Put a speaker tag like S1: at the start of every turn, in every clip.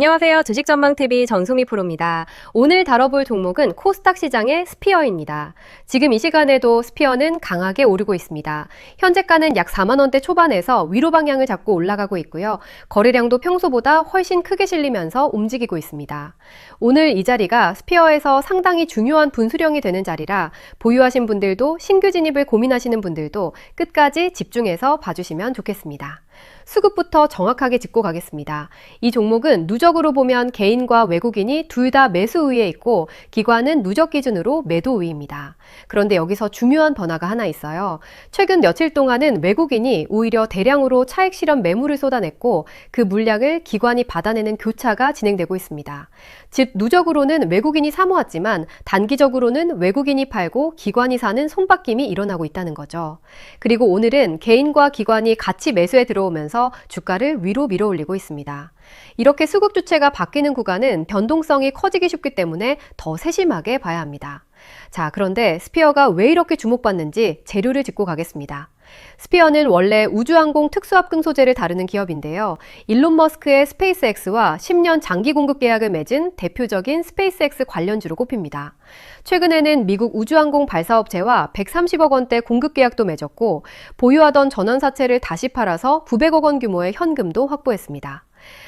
S1: 안녕하세요. 주식전망TV 전소미 프로입니다. 오늘 다뤄볼 종목은 코스닥 시장의 스피어입니다. 지금 이 시간에도 스피어는 강하게 오르고 있습니다. 현재가는 약 4만원대 초반에서 위로 방향을 잡고 올라가고 있고요. 거래량도 평소보다 훨씬 크게 실리면서 움직이고 있습니다. 오늘 이 자리가 스피어에서 상당히 중요한 분수령이 되는 자리라 보유하신 분들도 신규 진입을 고민하시는 분들도 끝까지 집중해서 봐주시면 좋겠습니다. 수급부터 정확하게 짚고 가겠습니다. 이 종목은 누적으로 보면 개인과 외국인이 둘 다 매수 우위에 있고 기관은 누적 기준으로 매도 우위입니다. 그런데 여기서 중요한 변화가 하나 있어요. 최근 며칠 동안은 외국인이 오히려 대량으로 차익 실현 매물을 쏟아냈고 그 물량을 기관이 받아내는 교차가 진행되고 있습니다. 즉 누적으로는 외국인이 사모았지만 단기적으로는 외국인이 팔고 기관이 사는 손바뀜이 일어나고 있다는 거죠. 그리고 오늘은 개인과 기관이 같이 매수에 들어오면서 주가를 위로 밀어올리고 있습니다. 이렇게 수급 주체가 바뀌는 구간은 변동성이 커지기 쉽기 때문에 더 세심하게 봐야 합니다. 자, 그런데 스피어가 왜 이렇게 주목받는지 재료를 짚고 가겠습니다. 스피어는 원래 우주항공 특수합금 소재를 다루는 기업인데요. 일론 머스크의 스페이스X와 10년 장기 공급 계약을 맺은 대표적인 스페이스X 관련주로 꼽힙니다. 최근에는 미국 우주항공 발사업체와 130억 원대 공급 계약도 맺었고 보유하던 전원사채를 다시 팔아서 900억 원 규모의 현금도 확보했습니다.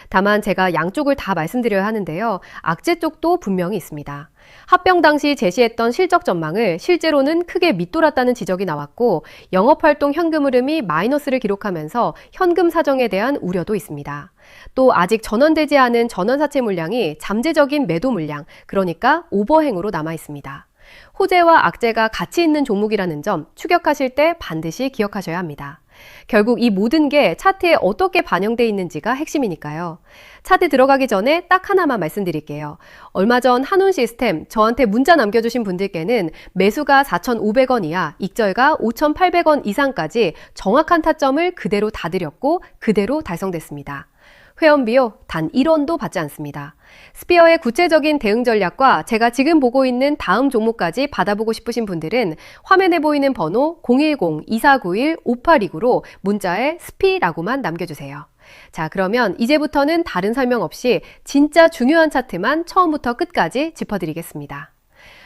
S1: 다만 제가 양쪽을 다 말씀드려야 하는데요. 악재 쪽도 분명히 있습니다. 합병 당시 제시했던 실적 전망을 실제로는 크게 밑돌았다는 지적이 나왔고 영업활동 현금 흐름이 마이너스를 기록하면서 현금 사정에 대한 우려도 있습니다. 또 아직 전환되지 않은 전환사채 물량이 잠재적인 매도 물량, 그러니까 오버행으로 남아 있습니다. 호재와 악재가 같이 있는 종목이라는 점 추격하실 때 반드시 기억하셔야 합니다. 결국 이 모든 게 차트에 어떻게 반영돼 있는지가 핵심이니까요. 차트 들어가기 전에 딱 하나만 말씀드릴게요. 얼마 전 한운시스템 저한테 문자 남겨주신 분들께는 매수가 4,500원 이하, 익절가 5,800원 이상까지 정확한 타점을 그대로 다 드렸고 그대로 달성됐습니다. 회원비요 단 1원도 받지 않습니다. 스피어의 구체적인 대응 전략과 제가 지금 보고 있는 다음 종목까지 받아보고 싶으신 분들은 화면에 보이는 번호 010-2491-5829로 문자에 스피라고만 남겨주세요. 자, 그러면 이제부터는 다른 설명 없이 진짜 중요한 차트만 처음부터 끝까지 짚어드리겠습니다.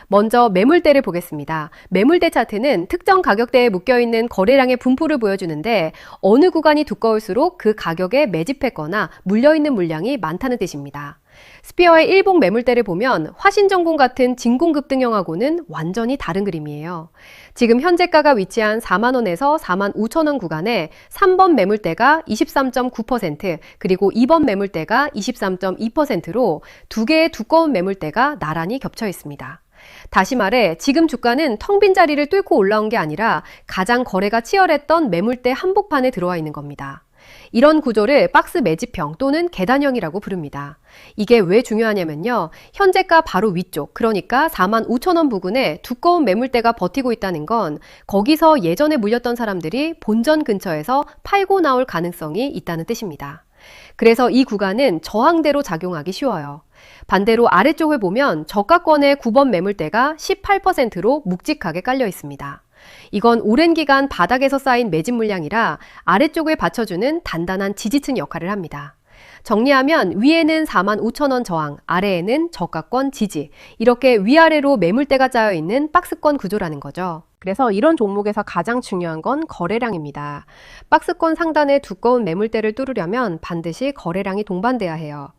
S1: 먼저 매물대를 보겠습니다. 매물대 차트는 특정 가격대에 묶여있는 거래량의 분포를 보여주는데 어느 구간이 두꺼울수록 그 가격에 매집했거나 물려있는 물량이 많다는 뜻입니다. 스피어의 일봉 매물대를 보면 화신전공 같은 진공급등형하고는 완전히 다른 그림이에요. 지금 현재가가 위치한 4만원에서 4만 5천원 구간에 3번 매물대가 23.9%, 그리고 2번 매물대가 23.2%로 두 개의 두꺼운 매물대가 나란히 겹쳐 있습니다. 다시 말해 지금 주가는 텅 빈 자리를 뚫고 올라온 게 아니라 가장 거래가 치열했던 매물대 한복판에 들어와 있는 겁니다. 이런 구조를 박스 매집형 또는 계단형이라고 부릅니다. 이게 왜 중요하냐면요. 현재가 바로 위쪽, 그러니까 4만 5천원 부근에 두꺼운 매물대가 버티고 있다는 건 거기서 예전에 물렸던 사람들이 본전 근처에서 팔고 나올 가능성이 있다는 뜻입니다. 그래서 이 구간은 저항대로 작용하기 쉬워요. 반대로 아래쪽을 보면 저가권의 9번 매물대가 18%로 묵직하게 깔려 있습니다. 이건 오랜 기간 바닥에서 쌓인 매집 물량이라 아래쪽을 받쳐주는 단단한 지지층 역할을 합니다. 정리하면 위에는 4만 5천원 저항, 아래에는 저가권 지지, 이렇게 위아래로 매물대가 짜여 있는 박스권 구조라는 거죠. 그래서 이런 종목에서 가장 중요한 건 거래량입니다. 박스권 상단에 두꺼운 매물대를 뚫으려면 반드시 거래량이 동반돼야 해요.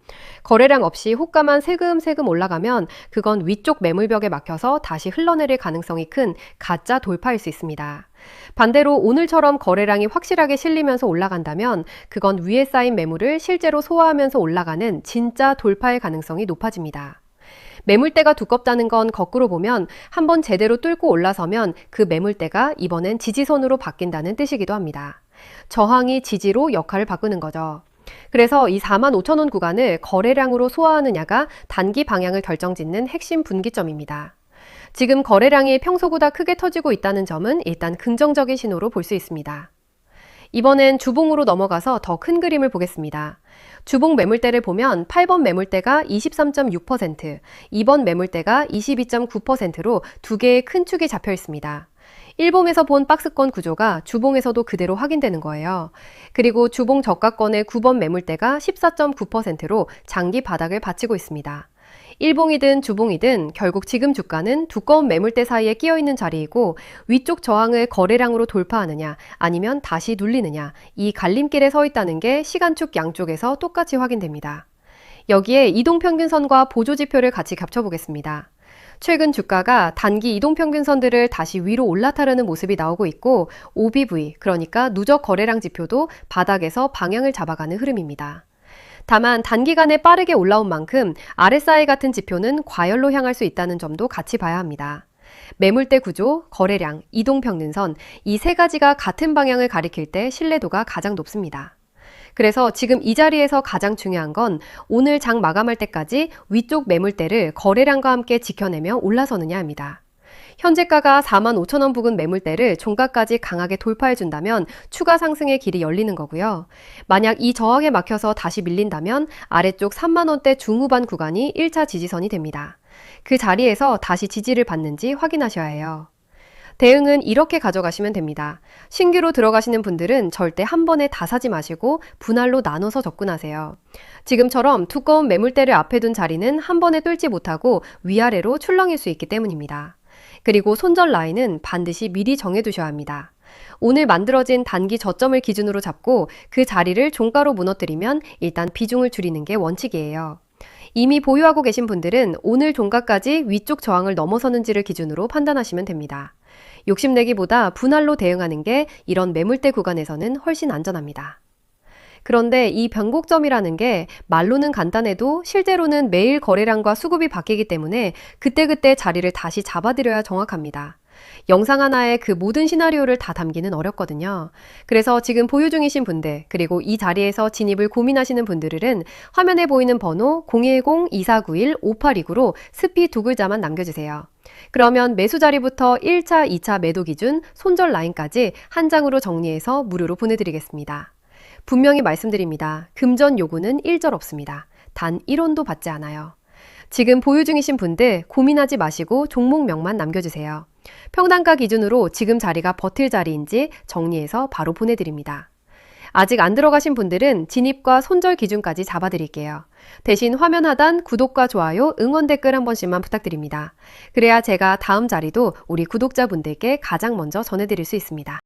S1: 거래량 없이 호가만 세금세금 올라가면 그건 위쪽 매물벽에 막혀서 다시 흘러내릴 가능성이 큰 가짜 돌파일 수 있습니다. 반대로 오늘처럼 거래량이 확실하게 실리면서 올라간다면 그건 위에 쌓인 매물을 실제로 소화하면서 올라가는 진짜 돌파의 가능성이 높아집니다. 매물대가 두껍다는 건 거꾸로 보면 한번 제대로 뚫고 올라서면 그 매물대가 이번엔 지지선으로 바뀐다는 뜻이기도 합니다. 저항이 지지로 역할을 바꾸는 거죠. 그래서 이 4만 5천원 구간을 거래량으로 소화하느냐가 단기 방향을 결정짓는 핵심 분기점입니다. 지금 거래량이 평소보다 크게 터지고 있다는 점은 일단 긍정적인 신호로 볼 수 있습니다. 이번엔 주봉으로 넘어가서 더 큰 그림을 보겠습니다. 주봉 매물대를 보면 8번 매물대가 23.6%, 2번 매물대가 22.9%로 두 개의 큰 축이 잡혀 있습니다. 일봉에서 본 박스권 구조가 주봉에서도 그대로 확인되는 거예요. 그리고 주봉 저가권의 9번 매물대가 14.9%로 장기 바닥을 받치고 있습니다. 일봉이든 주봉이든 결국 지금 주가는 두꺼운 매물대 사이에 끼어있는 자리이고 위쪽 저항을 거래량으로 돌파하느냐 아니면 다시 눌리느냐 이 갈림길에 서 있다는 게 시간축 양쪽에서 똑같이 확인됩니다. 여기에 이동평균선과 보조지표를 같이 겹쳐보겠습니다. 최근 주가가 단기 이동평균선들을 다시 위로 올라타려는 모습이 나오고 있고 OBV, 그러니까 누적 거래량 지표도 바닥에서 방향을 잡아가는 흐름입니다. 다만 단기간에 빠르게 올라온 만큼 RSI 같은 지표는 과열로 향할 수 있다는 점도 같이 봐야 합니다. 매물대 구조, 거래량, 이동평균선 이 세 가지가 같은 방향을 가리킬 때 신뢰도가 가장 높습니다. 그래서 지금 이 자리에서 가장 중요한 건 오늘 장 마감할 때까지 위쪽 매물대를 거래량과 함께 지켜내며 올라서느냐입니다. 현재가가 45,000원 부근 매물대를 종가까지 강하게 돌파해준다면 추가 상승의 길이 열리는 거고요. 만약 이 저항에 막혀서 다시 밀린다면 아래쪽 3만원대 중후반 구간이 1차 지지선이 됩니다. 그 자리에서 다시 지지를 받는지 확인하셔야 해요. 대응은 이렇게 가져가시면 됩니다. 신규로 들어가시는 분들은 절대 한 번에 다 사지 마시고 분할로 나눠서 접근하세요. 지금처럼 두꺼운 매물대를 앞에 둔 자리는 한 번에 뚫지 못하고 위아래로 출렁일 수 있기 때문입니다. 그리고 손절 라인은 반드시 미리 정해두셔야 합니다. 오늘 만들어진 단기 저점을 기준으로 잡고 그 자리를 종가로 무너뜨리면 일단 비중을 줄이는 게 원칙이에요. 이미 보유하고 계신 분들은 오늘 종가까지 위쪽 저항을 넘어서는지를 기준으로 판단하시면 됩니다. 욕심내기보다 분할로 대응하는 게 이런 매물대 구간에서는 훨씬 안전합니다. 그런데 이 변곡점이라는 게 말로는 간단해도 실제로는 매일 거래량과 수급이 바뀌기 때문에 그때그때 자리를 다시 잡아드려야 정확합니다. 영상 하나에 그 모든 시나리오를 다 담기는 어렵거든요. 그래서 지금 보유 중이신 분들, 그리고 이 자리에서 진입을 고민하시는 분들은 화면에 보이는 번호 010-2491-5829로 스피 두 글자만 남겨주세요. 그러면 매수 자리부터 1차, 2차 매도 기준, 손절 라인까지 한 장으로 정리해서 무료로 보내드리겠습니다. 분명히 말씀드립니다. 금전 요구는 일절 없습니다. 단 1원도 받지 않아요. 지금 보유 중이신 분들 고민하지 마시고 종목명만 남겨주세요. 평단가 기준으로 지금 자리가 버틸 자리인지 정리해서 바로 보내드립니다. 아직 안 들어가신 분들은 진입과 손절 기준까지 잡아드릴게요. 대신 화면 하단 구독과 좋아요, 응원 댓글 한 번씩만 부탁드립니다. 그래야 제가 다음 자리도 우리 구독자분들께 가장 먼저 전해드릴 수 있습니다.